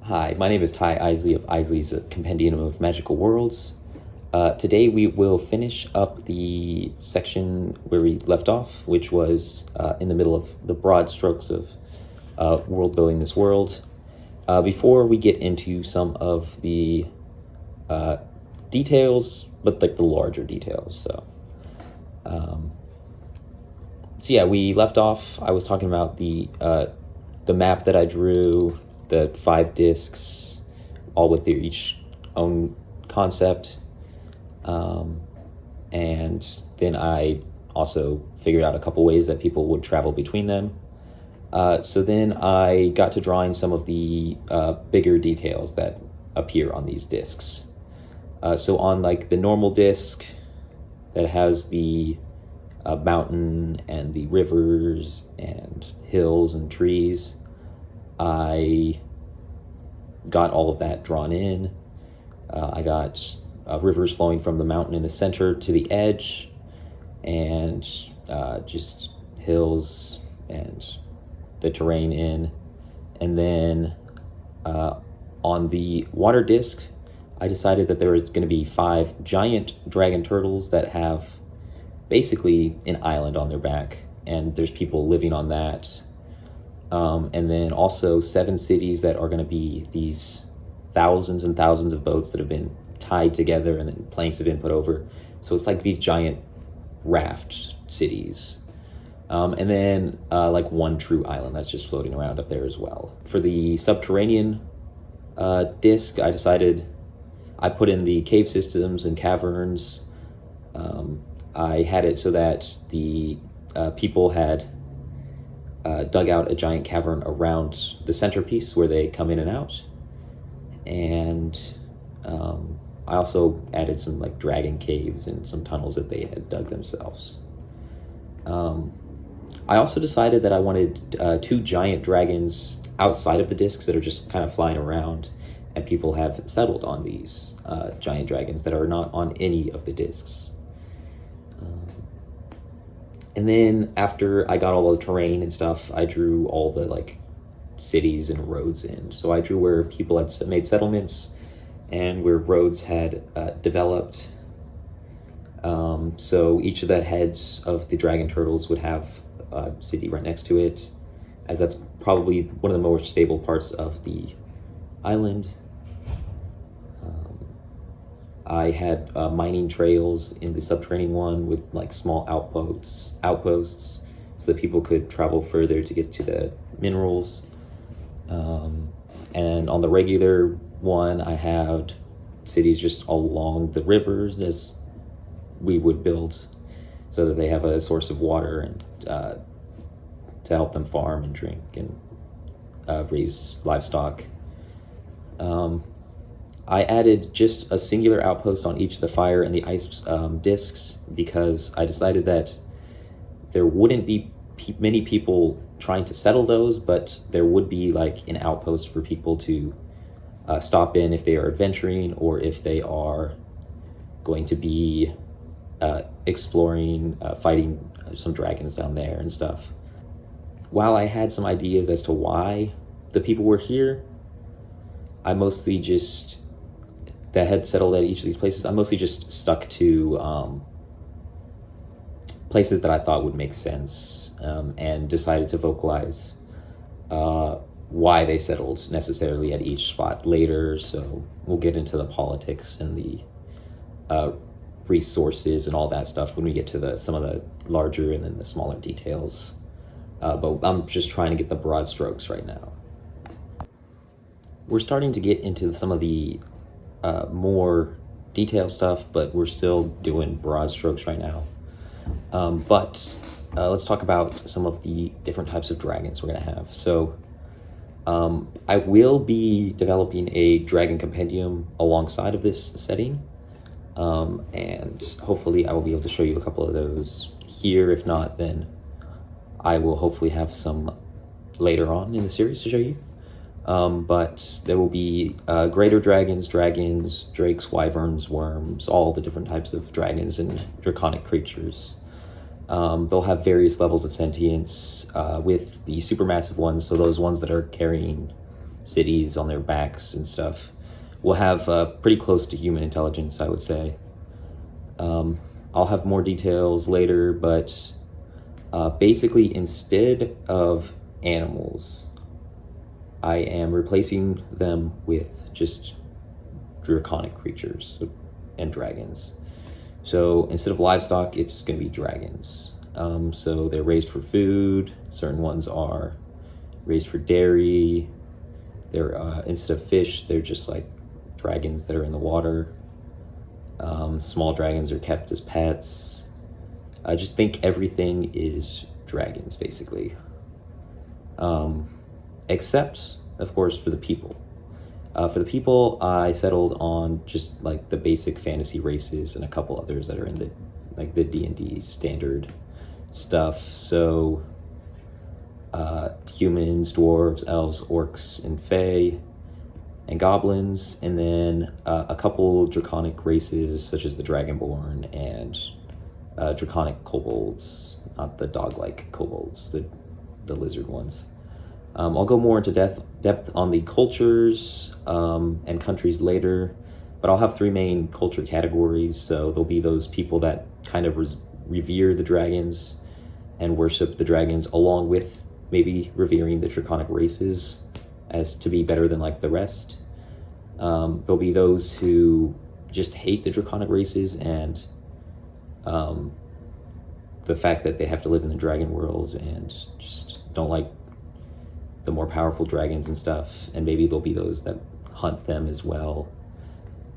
Hi, my name is Ty Isley of Isley's Compendium of Magical Worlds. Today we will finish up the section where we left off, which was in the middle of the broad strokes of world building this world. Before we get into some of the details, but like the larger details. So yeah, we left off. I was talking about the map that I drew, the 5 discs, all with their each own concept. And then I also figured out a couple ways that people would travel between them. So then I got to drawing some of the bigger details that appear on these discs. So on like the normal disc that has the mountain and the rivers and hills and trees, I got all of that drawn in. I got rivers flowing from the mountain in the center to the edge, and just hills and the terrain in. And then on the water disc, I decided that there was going to be 5 giant dragon turtles that have basically an island on their back, and there's people living on that. And then also 7 cities that are going to be these thousands and thousands of boats that have been tied together and then planks have been put over. So it's like these giant raft cities. And then like 1 true island that's just floating around up there as well. For the subterranean disc, I put in the cave systems and caverns. I had it so that the people had dug out a giant cavern around the centerpiece where they come in and out. And I also added some like dragon caves and some tunnels that they had dug themselves. I also decided that I wanted 2 giant dragons outside of the discs that are just kind of flying around, and people have settled on these giant dragons that are not on any of the discs. And then after I got all the terrain and stuff, I drew all the like cities and roads in. So I drew where people had made settlements and where roads had developed. So each of the heads of the dragon turtles would have a city right next to it, as that's probably one of the more stable parts of the island. I had mining trails in the subterranean one with like small outposts so that people could travel further to get to the minerals. And on the regular one, I had cities just all along the rivers as we would build, so that they have a source of water and to help them farm and drink and raise livestock. I added just a singular outpost on each of the fire and the ice discs because I decided that there wouldn't be many people trying to settle those, but there would be like an outpost for people to stop in if they are adventuring or if they are going to be exploring, fighting some dragons down there and stuff. While I had some ideas as to why the people were here, I mostly just that had settled at each of these places, I mostly just stuck to places that I thought would make sense, and decided to vocalize why they settled necessarily at each spot later. So we'll get into the politics and the resources and all that stuff when we get to some of the larger and then the smaller details. But I'm just trying to get the broad strokes right now. We're starting to get into some of the more detailed stuff, but we're still doing broad strokes right now. But let's talk about some of the different types of dragons we're going to have. So I will be developing a dragon compendium alongside of this setting, and hopefully I will be able to show you a couple of those here. If not, then I will hopefully have some later on in the series to show you. But there will be greater dragons, drakes, wyverns, worms, all the different types of dragons and draconic creatures. They'll have various levels of sentience, with the supermassive ones, so those ones that are carrying cities on their backs and stuff. Will have pretty close to human intelligence, I would say. I'll have more details later, but basically, instead of animals, I am replacing them with just draconic creatures and dragons. So instead of livestock, it's going to be dragons. So they're raised for food. Certain ones are raised for dairy. They're instead of fish, they're just like dragons that are in the water. Small dragons are kept as pets. I just think everything is dragons, basically. Except, of course, for the people. For the people, I settled on just like the basic fantasy races and a couple others that are in the D&D standard stuff. So humans, dwarves, elves, orcs, and fae, and goblins, and then a couple draconic races such as the Dragonborn and draconic kobolds, not the dog-like kobolds, the lizard ones. I'll go more into depth on the cultures and countries later, but I'll have three main culture categories. So there'll be those people that kind of revere the dragons and worship the dragons, along with maybe revering the draconic races as to be better than like the rest. There'll be those who just hate the draconic races and the fact that they have to live in the dragon world and just don't like the more powerful dragons and stuff. And maybe there'll be those that hunt them as well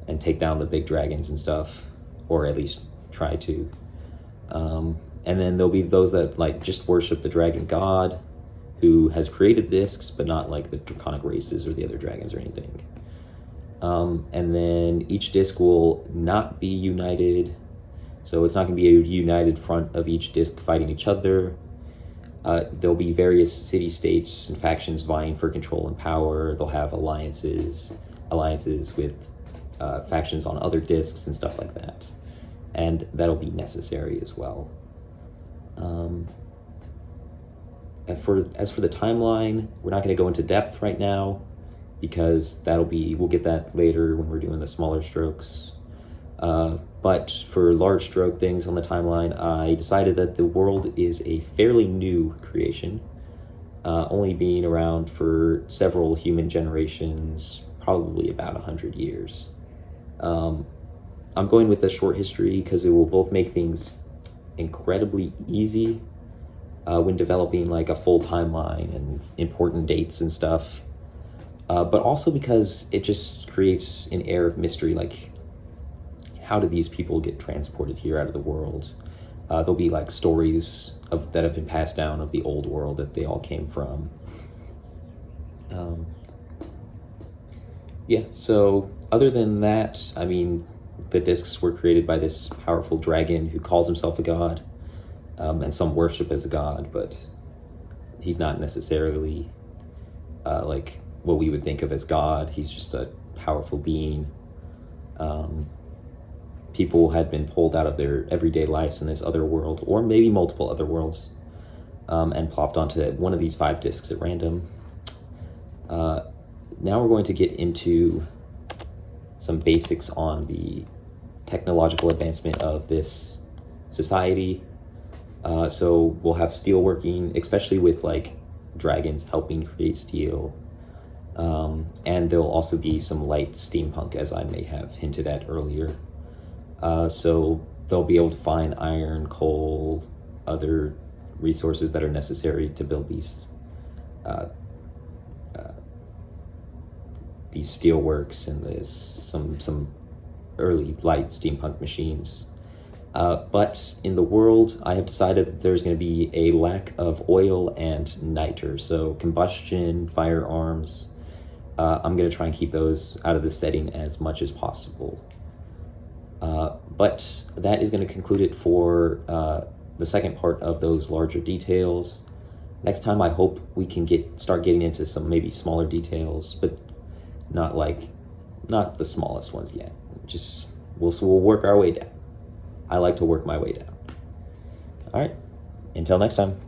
and take down the big dragons and stuff, or at least try to. And then there'll be those that like just worship the dragon god who has created discs, but not like the draconic races or the other dragons or anything. And then each disc will not be united. So it's not going to be a united front of each disc fighting each other. There'll be various city-states and factions vying for control and power. They'll have alliances with factions on other discs and stuff like that. And that'll be necessary as well. As for the timeline, we're not going to go into depth right now because we'll get that later when we're doing the smaller strokes. But for large stroke things on the timeline, I decided that the world is a fairly new creation, only being around for several human generations, probably about 100 years. I'm going with the short history because it will both make things incredibly easy when developing like a full timeline and important dates and stuff, but also because it just creates an air of mystery, like how did these people get transported here out of the world? There'll be like stories that have been passed down of the old world that they all came from. Yeah, so other than that, I mean, the discs were created by this powerful dragon who calls himself a god, and some worship as a god, but he's not necessarily like what we would think of as God. He's just a powerful being. People had been pulled out of their everyday lives in this other world, or maybe multiple other worlds, and plopped onto one of these 5 discs at random. Now we're going to get into some basics on the technological advancement of this society. So we'll have steel working, especially with like dragons helping create steel. And there'll also be some light steampunk, as I may have hinted at earlier. So they'll be able to find iron, coal, other resources that are necessary to build these steelworks and some early light steampunk machines. But in the world, I have decided that there's going to be a lack of oil and niter, so combustion, firearms. I'm going to try and keep those out of the setting as much as possible. But that is going to conclude it for the second part of those larger details. Next time, I hope we can start getting into some maybe smaller details, but not the smallest ones yet. Just we'll work our way down. I like to work my way down. All right, until next time.